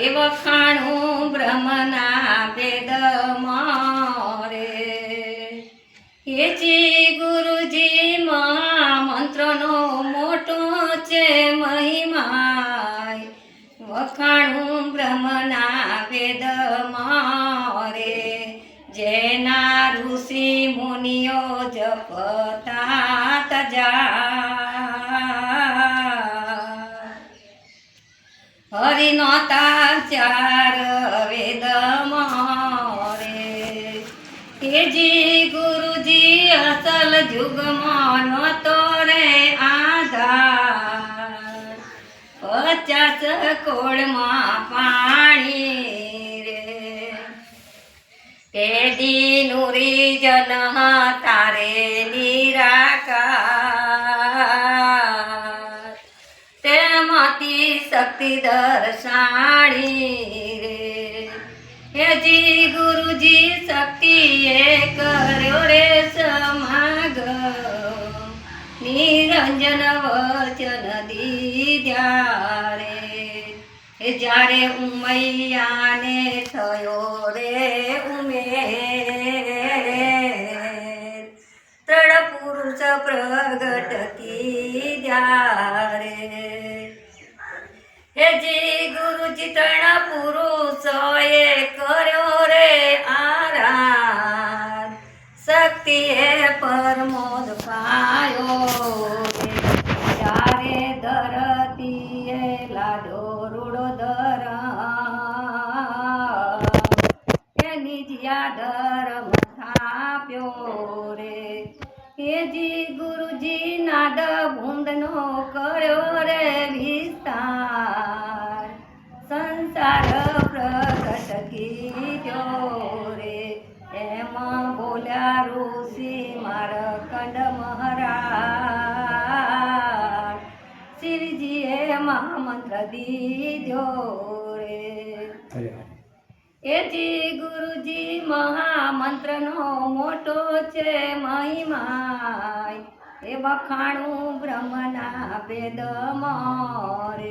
એ વખાણું બ્રહ્મના વેદ મારે એજી ગુરુજી મહામંત્રનો મોટો છે મહિમા વખાણું બ્રહ્મના વેદ મારે જેના ઋષિ મુનિઓ જપતા તજા હરિનો તાચાર વેદ મારે એજી ગુરુજી અસલ જુગમાં નતો રે આધાર 50 કોળમાં પાણી રે તેદી નુરી જન તારે નિરાકાર તેમાંથી શક્તિ દર્શાણી રે હેજી ગુરુજી શક્તિ એ કર્યો રે સમાગમ નિરંજન વચન દીધ્યા રે જ્યારે ઉમૈયાને થયો રે ઉમેર ત્રણ પુરુષ પ્રગટ કીધ્યા રે હેજી ગુરુજી ત્રણ પુરુષોએ કર્યો રે આરાધ શક્તિ એ પરમોદ પાયો રે ત્યારે ધરતીએ લાડો રૂડો ધરમ એની જ્યા ધર્મ થાપ્યો રે હેજી ગુરુજી નાદ ભૂંડનો કર્યો રે વિસ્તાર સંસાર પ્રગટ કીધો રે એમાં બોલ્યા ઋષિ મારકંડ મહારાજ શિવજીએ મહામંત્ર દીધો રે એજી ગુરુજી મહામંત્રનો મોટો છે મહિમા એ વખાણું બ્રહ્મના વેદ મારે